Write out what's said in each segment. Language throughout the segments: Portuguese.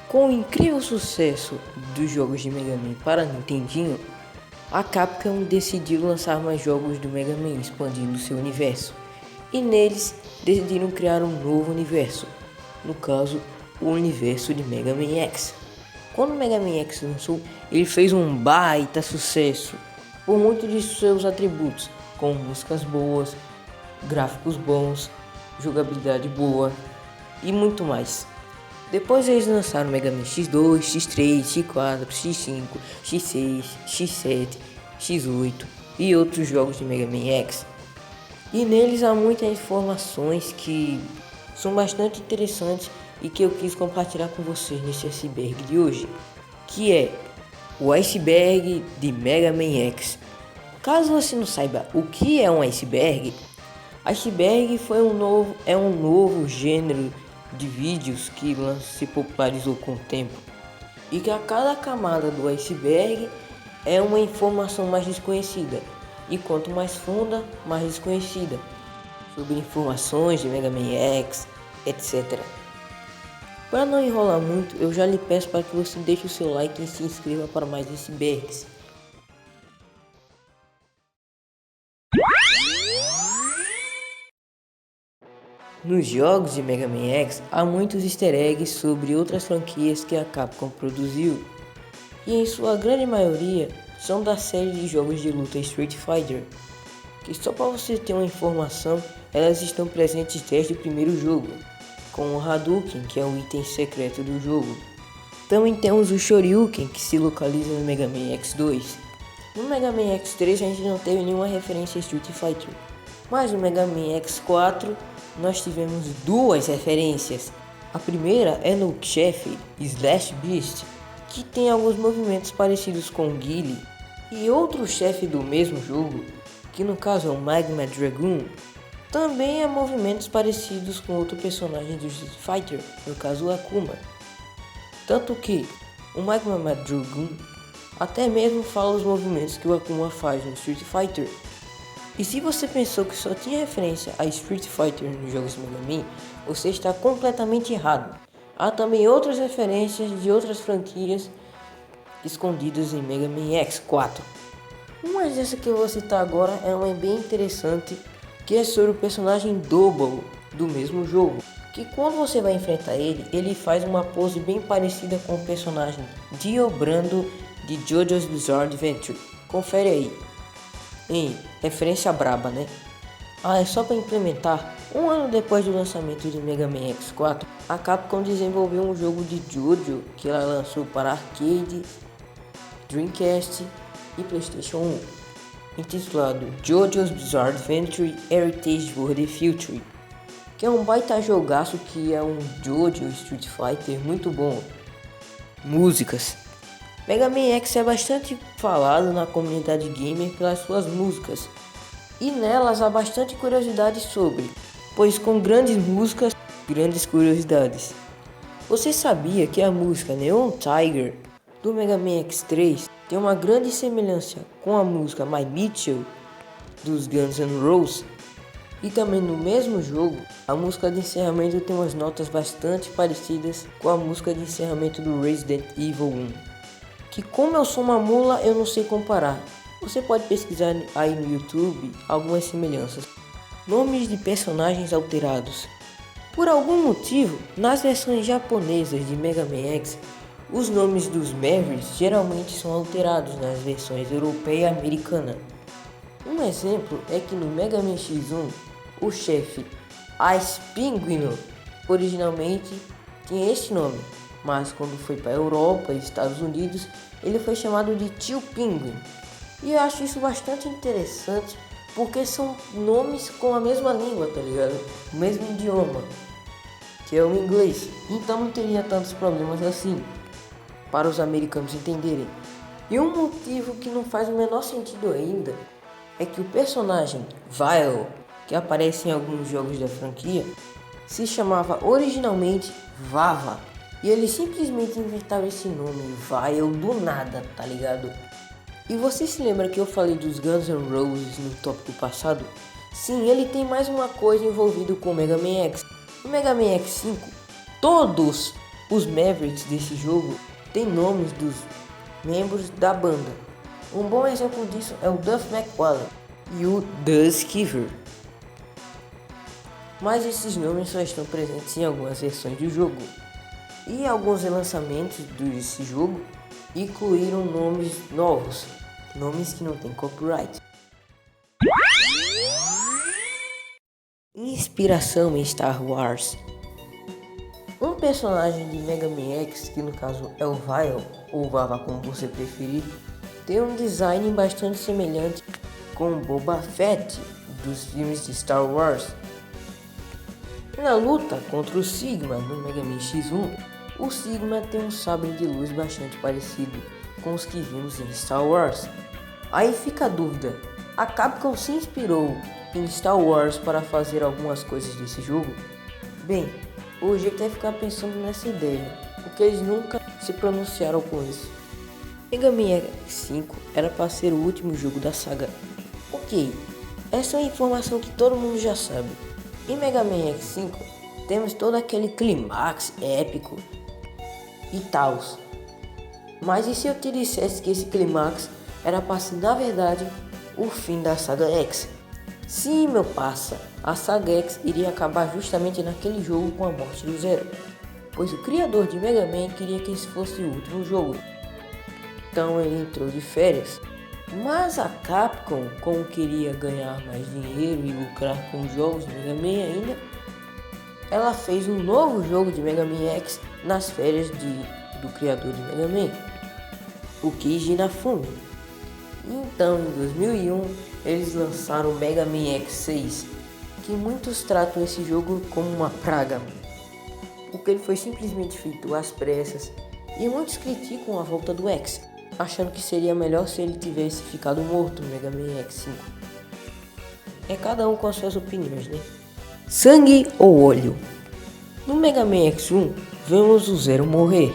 Com o incrível sucesso dos jogos de Mega Man para Nintendinho, a Capcom decidiu lançar mais jogos do Mega Man, expandindo seu universo. E neles decidiram criar um novo universo, no caso, o universo de Mega Man X. Quando o Mega Man X lançou, ele fez um baita sucesso por muitos de seus atributos, como músicas boas, gráficos bons, jogabilidade boa e muito mais. Depois eles lançaram o Mega Man X2, X3, X4, X5, X6, X7, X8 e outros jogos de Mega Man X. E neles há muitas informações que são bastante interessantes e que eu quis compartilhar com vocês nesse iceberg de hoje, que é o iceberg de Mega Man X. Caso você não saiba o que é um iceberg é um novo gênero de vídeos que se popularizou com o tempo, e que a cada camada do iceberg é uma informação mais desconhecida, e quanto mais funda, mais desconhecida, sobre informações de Mega Man X, etc. Para não enrolar muito, eu já lhe peço para que você deixe o seu like e se inscreva para mais icebergs. Nos jogos de Mega Man X há muitos easter eggs sobre outras franquias que a Capcom produziu, e em sua grande maioria são da série de jogos de luta Street Fighter, que só para você ter uma informação, elas estão presentes desde o primeiro jogo, com o Hadouken, que é o item secreto do jogo. Também temos o Shoryuken, que se localiza no Mega Man X2. No Mega Man X3 a gente não teve nenhuma referência a Street Fighter, mas no Mega Man X4 nós tivemos duas referências. A primeira é no chefe Slash Beast, que tem alguns movimentos parecidos com Guile, e outro chefe do mesmo jogo, que no caso é o Magma Dragoon, também é movimentos parecidos com outro personagem do Street Fighter, no caso o Akuma. Tanto que o Magma Dragoon até mesmo fala os movimentos que o Akuma faz no Street Fighter. E se você pensou que só tinha referência a Street Fighter nos jogos Mega Man, você está completamente errado. Há também outras referências de outras franquias escondidas em Mega Man X4. Uma dessas que eu vou citar agora é uma bem interessante, que é sobre o personagem Double do mesmo jogo, que quando você vai enfrentar ele faz uma pose bem parecida com o personagem Dio Brando de JoJo's Bizarre Adventure. Confere aí. Em referência braba, né? É só para implementar, um ano depois do lançamento de Mega Man X4, a Capcom desenvolveu um jogo de JoJo que ela lançou para arcade, Dreamcast e PlayStation 1, intitulado JoJo's Bizarre Adventure Heritage World Future, que é um baita jogaço, que é um JoJo Street Fighter muito bom. Músicas. Mega Man X é bastante falado na comunidade gamer pelas suas músicas, e nelas há bastante curiosidade sobre, pois com grandes músicas, grandes curiosidades. Você sabia que a música Neon Tiger do Mega Man X3 tem uma grande semelhança com a música My Mitchell dos Guns N' Roses? E também no mesmo jogo, a música de encerramento tem umas notas bastante parecidas com a música de encerramento do Resident Evil 1. Que como eu sou uma mula, eu não sei comparar. Você pode pesquisar aí no YouTube algumas semelhanças. Nomes de personagens alterados. Por algum motivo, nas versões japonesas de Mega Man X, os nomes dos Mavericks geralmente são alterados nas versões europeia e americana. Um exemplo é que no Mega Man X1, o chefe Ice Penguin originalmente tinha este nome, mas quando foi para a Europa e Estados Unidos, ele foi chamado de Tio Penguin. E eu acho isso bastante interessante, porque são nomes com a mesma língua, tá ligado? O mesmo idioma, que é o inglês. Então não teria tantos problemas assim, para os americanos entenderem. E um motivo que não faz o menor sentido ainda, é que o personagem Vile, que aparece em alguns jogos da franquia, se chamava originalmente Vava. E eles simplesmente inventaram esse nome, Vile, do nada, tá ligado? E você se lembra que eu falei dos Guns N' Roses no tópico passado? Sim, ele tem mais uma coisa envolvida com o Mega Man X. No Mega Man X5, todos Os Mavericks desse jogo têm nomes dos membros da banda. Um bom exemplo disso é o Duff McWallen e o Duz Kiver. Mas esses nomes só estão presentes em algumas versões do jogo. E alguns relançamentos desse jogo incluíram nomes novos, nomes que não têm copyright. Inspiração em Star Wars. Um personagem de Mega Man X, que no caso é o Vile, ou Vava como você preferir, tem um design bastante semelhante com o Boba Fett dos filmes de Star Wars. Na luta contra o Sigma no Mega Man X1, o Sigma tem um sabre de luz bastante parecido com os que vimos em Star Wars. Aí fica a dúvida, a Capcom se inspirou em Star Wars para fazer algumas coisas desse jogo? Bem, hoje eu até ficar pensando nessa ideia, porque eles nunca se pronunciaram com isso. Mega Man X5 era para ser o último jogo da saga. Ok, essa é uma informação que todo mundo já sabe. Em Mega Man X5 temos todo aquele clímax épico e tal. Mas e se eu te dissesse que esse clímax era para ser na verdade o fim da saga X? Sim, meu parça, a saga X iria acabar justamente naquele jogo com a morte do Zero, pois o criador de Mega Man queria que esse fosse o último jogo. Então ele entrou de férias. Mas a Capcom, como queria ganhar mais dinheiro e lucrar com os jogos de Mega Man ainda, ela fez um novo jogo de Mega Man X nas férias do criador de Mega Man, o Keiji Inafune. Então, em 2001, eles lançaram o Mega Man X6, que muitos tratam esse jogo como uma praga, porque ele foi simplesmente feito às pressas, e muitos criticam a volta do X, achando que seria melhor se ele tivesse ficado morto no Mega Man X5. É cada um com as suas opiniões, né? Sangue ou óleo? No Mega Man X1, vemos o Zero morrer,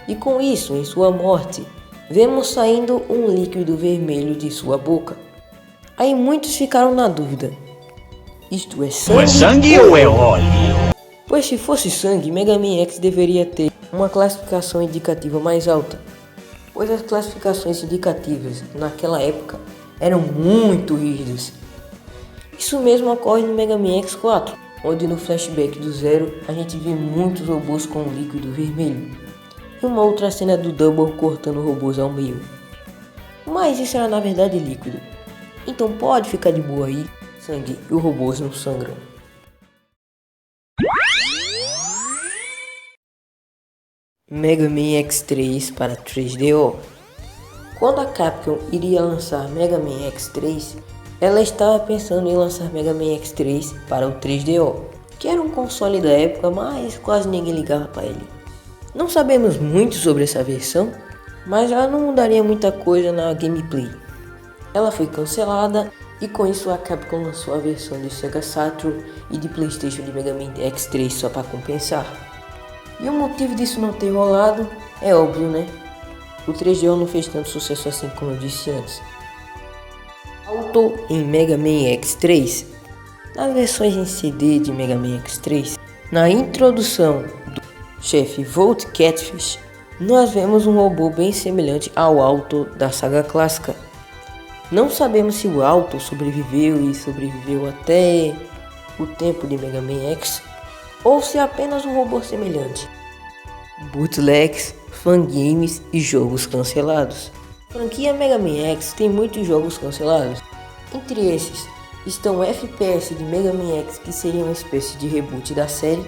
e com isso, em sua morte, vemos saindo um líquido vermelho de sua boca. Aí muitos ficaram na dúvida, isto é sangue ou é óleo? Pois se fosse sangue, Mega Man X deveria ter uma classificação indicativa mais alta, pois as classificações indicativas naquela época eram muito rígidas. Isso mesmo ocorre no Mega Man X4, onde no flashback do Zero a gente vê muitos robôs com um líquido vermelho, e uma outra cena do Double cortando robôs ao meio. Mas isso era na verdade líquido, então pode ficar de boa aí, sangue e os robôs não sangram. Mega Man X3 para 3DO. Quando a Capcom iria lançar Mega Man X3, ela estava pensando em lançar Mega Man X3 para o 3DO, que era um console da época, mas quase ninguém ligava para ele. Não sabemos muito sobre essa versão, mas ela não mudaria muita coisa na gameplay. Ela foi cancelada e com isso a Capcom lançou a versão de Sega Saturn e de PlayStation de Mega Man X3 só para compensar. E o motivo disso não ter rolado é óbvio, né? O 3DO não fez tanto sucesso assim como eu disse antes. Auto em Mega Man X3. Nas versões em CD de Mega Man X3, na introdução do chefe Volt Catfish, nós vemos um robô bem semelhante ao Auto da saga clássica. Não sabemos se o Auto sobreviveu até o tempo de Mega Man X, ou se é apenas um robô semelhante. Bootlegs, fangames e jogos cancelados. A franquia Mega Man X tem muitos jogos cancelados. Entre esses estão o FPS de Mega Man X, que seria uma espécie de reboot da série,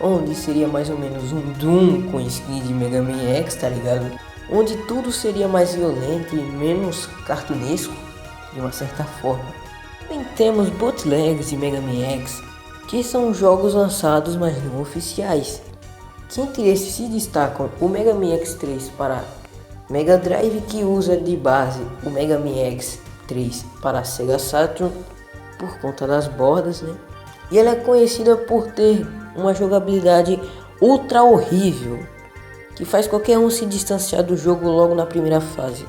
onde seria mais ou menos um Doom com skin de Mega Man X, tá ligado? Onde tudo seria mais violento e menos cartunesco, de uma certa forma. Também temos bootlegs de Mega Man X, que são jogos lançados mas não oficiais, que entre esses se destacam o Mega Man X3 para Mega Drive, que usa de base o Mega Man X3 para Sega Saturn por conta das bordas, né? E ela é conhecida por ter uma jogabilidade ultra horrível, que faz qualquer um se distanciar do jogo logo na primeira fase.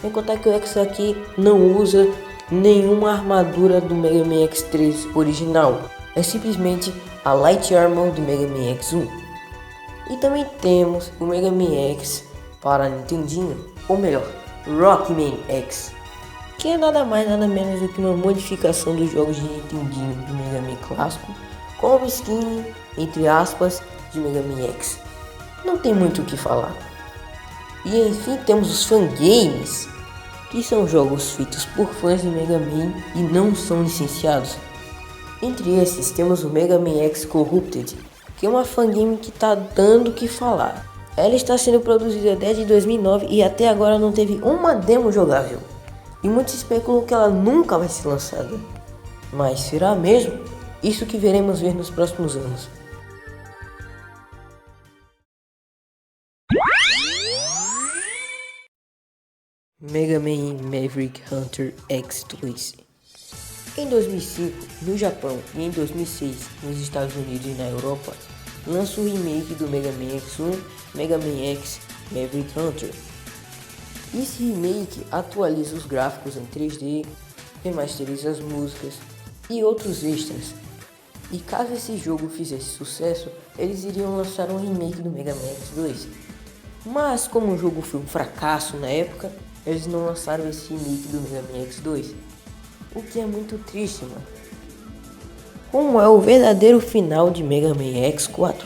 Sem contar que o X aqui não usa nenhuma armadura do Mega Man X3 original. É simplesmente a Light Armor do Mega Man X1. E também temos o Mega Man X para Nintendinho, ou melhor, Rockman X, que é nada mais nada menos do que uma modificação dos jogos de Nintendinho do Mega Man clássico, com uma skin, entre aspas, de Mega Man X. Não tem muito o que falar. E enfim temos os fangames, que são jogos feitos por fãs de Mega Man e não são licenciados. Entre esses temos o Mega Man X Corrupted, que é uma fangame que tá dando o que falar. Ela está sendo produzida desde 2009 e até agora não teve uma demo jogável. E muitos especulam que ela nunca vai ser lançada. Mas será mesmo? Isso que veremos ver nos próximos anos. Mega Man Maverick Hunter X2. Em 2005, no Japão, e em 2006, nos Estados Unidos e na Europa, lança o remake do Mega Man X1, Mega Man X Maverick Hunter. Esse remake atualiza os gráficos em 3D, remasteriza as músicas e outros extras. E caso esse jogo fizesse sucesso, eles iriam lançar um remake do Mega Man X2. Mas como o jogo foi um fracasso na época, eles não lançaram esse remake do Mega Man X2. O que é muito triste, mano. Como é o verdadeiro final de Mega Man X4?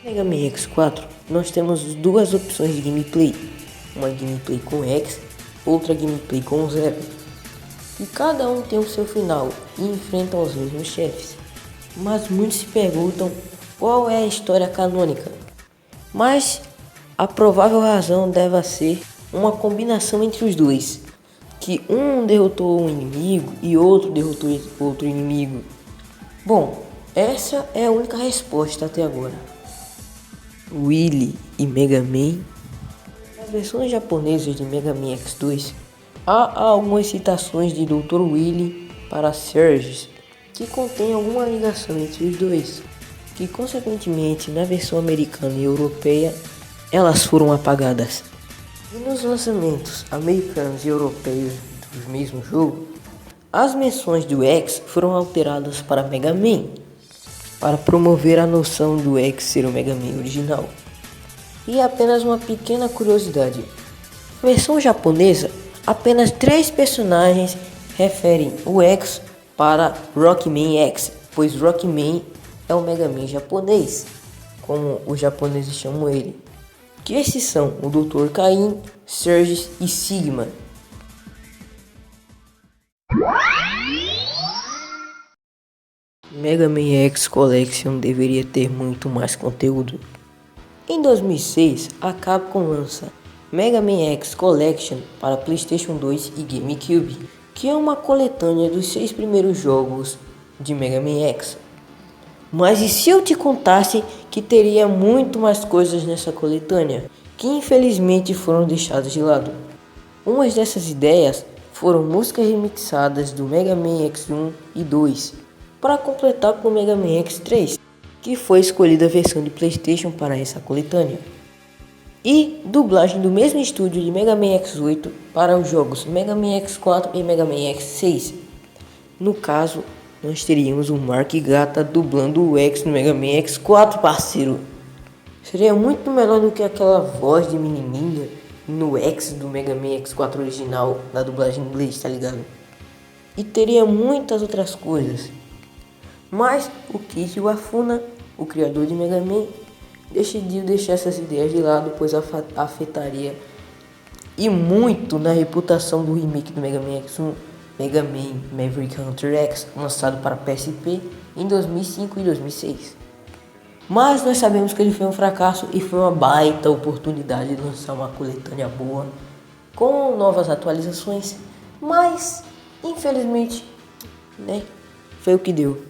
Mega Man X4, nós temos duas opções de gameplay. Uma gameplay com X, outra gameplay com Zero. E cada um tem o seu final e enfrentam os mesmos chefes. Mas muitos se perguntam qual é a história canônica. Mas a provável razão deve ser uma combinação entre os dois, que um derrotou um inimigo e outro derrotou outro inimigo. Bom, essa é a única resposta até agora. Willy e Mega Man. Nas versões japonesas de Mega Man X2, há algumas citações de Dr. Willy para Surge, que contém alguma ligação entre os dois, que consequentemente na versão americana e europeia elas foram apagadas. E nos lançamentos americanos e europeus do mesmo jogo, as menções do X foram alteradas para Mega Man, para promover a noção do X ser o Mega Man original. E apenas uma pequena curiosidade: na versão japonesa, apenas 3 personagens referem o X para Rockman X, pois Rockman é o Mega Man japonês, como os japoneses chamam ele. Que esses são o Dr. Cain, Surge e Sigma. Mega Man X Collection deveria ter muito mais conteúdo. Em 2006, a Capcom lança Mega Man X Collection para PlayStation 2 e GameCube, que é uma coletânea dos 6 primeiros jogos de Mega Man X. Mas e se eu te contasse que teria muito mais coisas nessa coletânea, que infelizmente foram deixadas de lado? Umas dessas ideias foram músicas remixadas do Mega Man X1 e 2, para completar com o Mega Man X3, que foi escolhida a versão de PlayStation para essa coletânea. E dublagem do mesmo estúdio de Mega Man X8 para os jogos Mega Man X4 e Mega Man X6. No caso, nós teríamos o Mark Gata dublando o X no Mega Man X4, parceiro. Seria muito melhor do que aquela voz de menininha no X do Mega Man X4 original, na dublagem em inglês, tá ligado? E teria muitas outras coisas. Mas o Keiji Wafuna, o criador de Mega Man, decidiu deixar essas ideias de lado, pois afetaria e muito na reputação do remake do Mega Man X1, Mega Man Maverick Hunter X, lançado para PSP em 2005 e 2006. Mas nós sabemos que ele foi um fracasso e foi uma baita oportunidade de lançar uma coletânea boa, com novas atualizações, mas infelizmente, né, foi o que deu.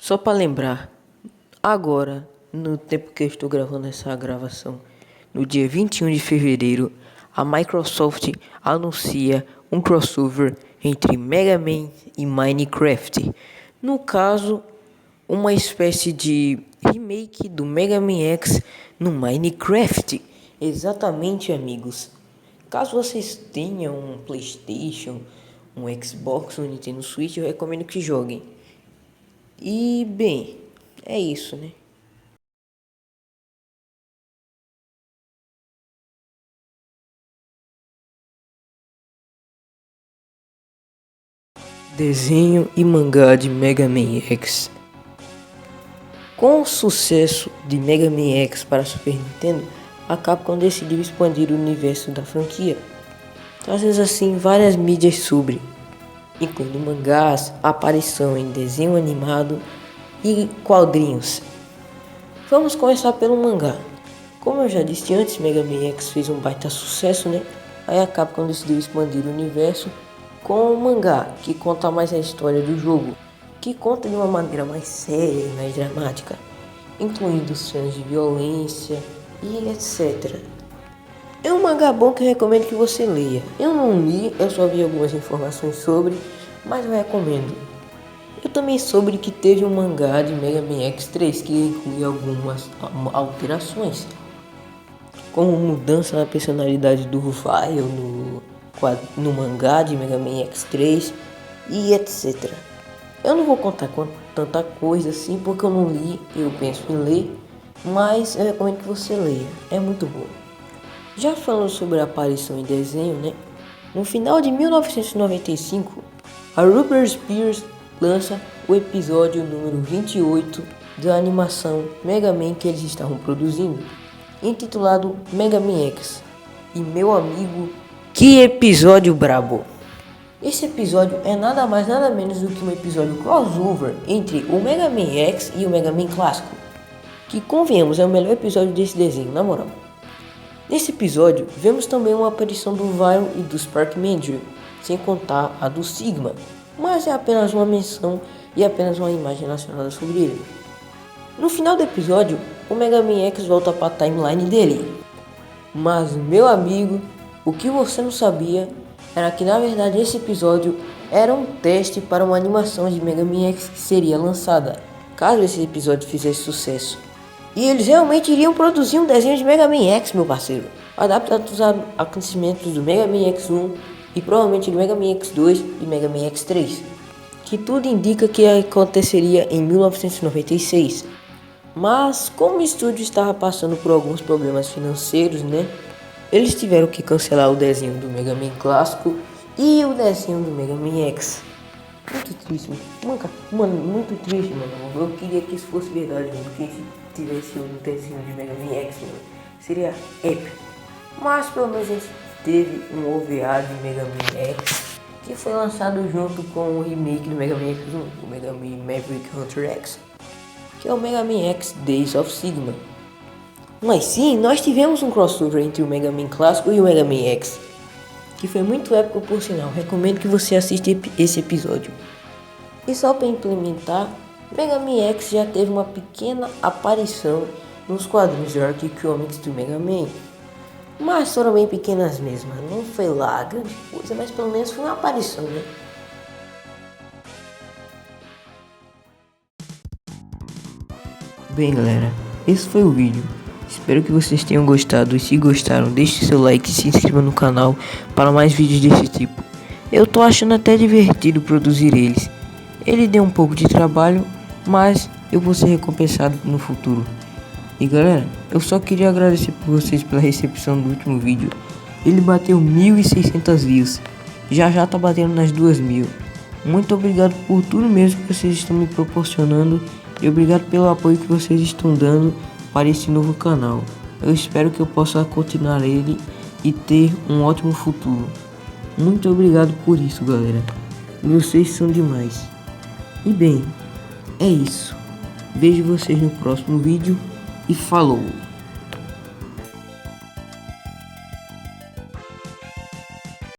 Só para lembrar, agora, no tempo que eu estou gravando essa gravação, no dia 21 de fevereiro, a Microsoft anuncia um crossover entre Mega Man e Minecraft. No caso, uma espécie de remake do Mega Man X no Minecraft. Exatamente, amigos. Caso vocês tenham um PlayStation, um Xbox, um Nintendo Switch, eu recomendo que joguem. E bem, é isso, né? Desenho e mangá de Mega Man X. Com o sucesso de Mega Man X para Super Nintendo, a Capcom decidiu expandir o universo da franquia, trazendo assim várias mídias sobre, incluindo mangás, aparição em desenho animado e quadrinhos. Vamos começar pelo mangá. Como eu já disse antes, Mega Man X fez um baita sucesso, né? Aí a Capcom decidiu expandir o universo com o mangá, que conta mais a história do jogo, que conta de uma maneira mais séria e mais dramática, incluindo cenas de violência e etc. É um mangá bom que eu recomendo que você leia. Eu não li, eu só vi algumas informações sobre, mas eu recomendo. Eu também soube que teve um mangá de Mega Man X3 que inclui algumas alterações, como mudança na personalidade do Vile no mangá de Mega Man X3 e etc. Eu não vou contar tanta coisa assim porque eu não li, eu penso em ler, mas eu recomendo que você leia, é muito bom. Já falando sobre a aparição em desenho, né? No final de 1995, a Rubber Spears lança o episódio número 28 da animação Mega Man que eles estavam produzindo, intitulado Mega Man X. E meu amigo, que episódio brabo! Esse episódio é nada mais nada menos do que um episódio crossover entre o Mega Man X e o Mega Man clássico, que convenhamos é o melhor episódio desse desenho, na moral. Nesse episódio, vemos também uma aparição do Vile e do Spark Mandrill, sem contar a do Sigma, mas é apenas uma menção e apenas uma imagem relacionada sobre ele. No final do episódio, o Mega Man X volta para a timeline dele. Mas, meu amigo, o que você não sabia era que na verdade esse episódio era um teste para uma animação de Mega Man X que seria lançada, caso esse episódio fizesse sucesso. E eles realmente iriam produzir um desenho de Mega Man X, meu parceiro, adaptado aos acontecimentos do Mega Man X1 e provavelmente do Mega Man X2 e Mega Man X3, que tudo indica que aconteceria em 1996. Mas como o estúdio estava passando por alguns problemas financeiros, né? Eles tiveram que cancelar o desenho do Mega Man clássico e o desenho do Mega Man X. Muito triste, mano, muito triste, mano. Eu queria que isso fosse verdade, mano. Que tivesse um desenho de Mega Man X, mano. Seria épico. Mas pelo menos a gente teve um OVA de Mega Man X, que foi lançado junto com o remake do Mega Man X1, o Mega Man Maverick Hunter X, que é o Mega Man X Days of Sigma. Mas sim, nós tivemos um crossover entre o Mega Man clássico e o Mega Man X, que foi muito épico por sinal. Recomendo que você assista esse episódio. E só para implementar, Mega Man X já teve uma pequena aparição nos quadrinhos de Archie Comics do Mega Man, mas foram bem pequenas mesmo. Não foi lá grande coisa, mas pelo menos foi uma aparição, né? Bem, galera, esse foi o vídeo. Espero que vocês tenham gostado e se gostaram, deixe seu like e se inscreva no canal para mais vídeos desse tipo. Eu tô achando até divertido produzir eles. Ele deu um pouco de trabalho, mas eu vou ser recompensado no futuro. E galera, eu só queria agradecer por vocês pela recepção do último vídeo. Ele bateu 1.600 views. Já tá batendo nas 2.000. Muito obrigado por tudo mesmo que vocês estão me proporcionando. E obrigado pelo apoio que vocês estão dando para esse novo canal. Eu espero que eu possa continuar ele e ter um ótimo futuro. Muito obrigado por isso, galera. Vocês são demais. E bem, é isso. Vejo vocês no próximo vídeo e falou!